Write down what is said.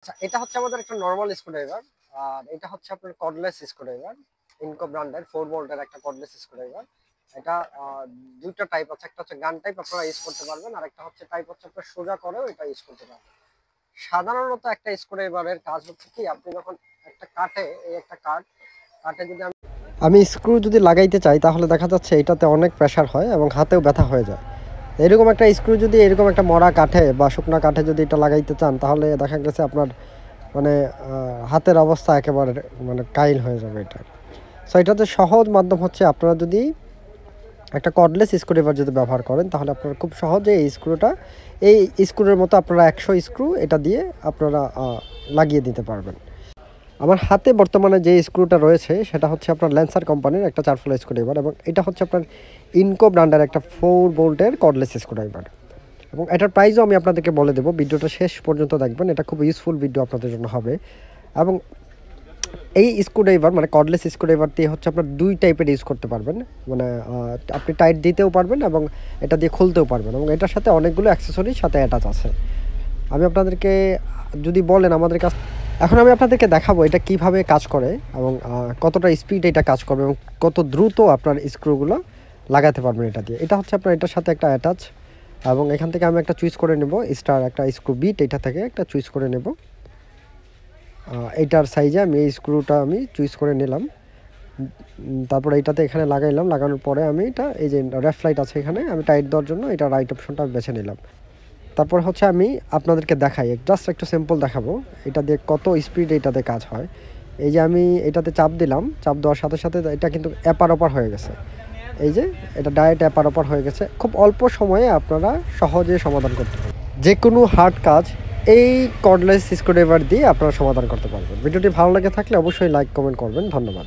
আচ্ছা, এটা হচ্ছে আমাদের একটা নরমাল স্ক্রুড্রাইভার। আর এটা হচ্ছে আপনার কর্ডলেস স্ক্রুড্রাইভার। ইনকো ব্র্যান্ডের 4 ভোল্টের একটা কর্ডলেস স্ক্রুড্রাইভার। এটা ২ টা টাইপ আছে। একটা হচ্ছে গান টাইপ আপনারা ইউজ করতে পারবেন। আর একটা হচ্ছে টাইপ হচ্ছে আপনার সোজা করেও এটা ইউজ করতে পারবেন। সাধারণত একটা স্ক্রুড্রাইভারের কাজ হচ্ছে কি আপনি যখন একটা কাঠে এই একটা কাঠে যদি আমি স্ক্রু যদি লাগাইতে চাই তাহলে দেখা যাচ্ছে এটাতে অনেক প্রেসার হয় এবং হাতেও ব্যথা হয়ে যায়। এরকম একটা স্ক্রু যদি এরকম একটা মরা কাঠে বা শুকনা কাঠে যদি এটা লাগাইতে চান তাহলে দেখা গেছে আপনার মানে হাতের অবস্থা একেবারে মানে কাইল হয়ে যাবে এটা। সো এটাতে সহজ মাধ্যম হচ্ছে আপনারা যদি একটা কর্ডলেস স্ক্রুড্রাইভার যদি ব্যবহার করেন তাহলে আপনারা খুব সহজে এই স্ক্রুর মতো আপনারা ১০০ স্ক্রু এটা দিয়ে আপনারা লাগিয়ে দিতে পারবেন। আমার হাতে বর্তমানে যে স্ক্রুটা রয়েছে সেটা হচ্ছে আপনার ল্যান্সার কোম্পানির একটা 4 ফোল্ড স্ক্রুড্রাইভার এবং এটা হচ্ছে আপনার ইনকো ব্র্যান্ডের একটা 4 ভোল্টের কর্ডলেস স্ক্রুড্রাইভার এবং এটার প্রাইসও আমি আপনাদেরকে বলে দেবো। ভিডিওটা শেষ পর্যন্ত দেখবেন, এটা খুব ইউজফুল ভিডিও আপনাদের জন্য হবে। এবং এই স্ক্রুড্রাইভার মানে কর্ডলেস স্ক্রুড্রাইভার দিয়ে হচ্ছে আপনার ২ টাইপের ইউজ করতে পারবেন। মানে আপনি টাইট দিতেও পারবেন এবং এটা দিয়ে খুলতেও পারবেন এবং এটার সাথে অনেকগুলো অ্যাক্সেসরিজ সাথে অ্যাটাচ আছে। আমি আপনাদেরকে যদি বলেন আমাদের কাছ এখন আমি আপনাদেরকে দেখাবো এটা কিভাবে কাজ করে এবং কতটা স্পিড এটা কাজ করবে এবং কত দ্রুত আপনার স্ক্রুগুলো লাগাতে পারবেন এটা দিয়ে। এটা হচ্ছে আপনার এটার সাথে একটা অ্যাটাচ এবং এখান থেকে আমি একটা চুজ করে নেব স্টার একটা স্ক্রু বিট এটা থেকে একটা চুজ করে নেব। এইটার সাইজে আমি এই স্ক্রুটা আমি চুজ করে নিলাম। তারপরে এইটাতে এখানে লাগাইলাম, লাগানোর পরে আমি এটা এই যে লেফট লাইট আছে এখানে আমি টাইট দেওয়ার জন্য এটা রাইট অপশনটা বেছে নিলাম। তারপর হচ্ছে আমি আপনাদেরকে দেখাই জাস্ট একটু সিম্পল দেখাবো এটা দিয়ে কত স্পিড এটাতে কাজ হয়। এই যে আমি এটাতে চাপ দিলাম, চাপ দেওয়ার সাথে সাথে এটা কিন্তু এপার ওপার হয়ে গেছে। এই যে এটা ডাইরেক্ট এপার ওপার হয়ে গেছে। খুব অল্প সময়ে আপনারা সহজে সমাধান করতে পারবেন যে কোনো হার্ড কাজ এই কর্ডলেস স্ক্রুড্রাইভার দিয়ে আপনারা সমাধান করতে পারবেন। ভিডিওটি ভালো লাগে থাকলে অবশ্যই লাইক কমেন্ট করবেন। ধন্যবাদ।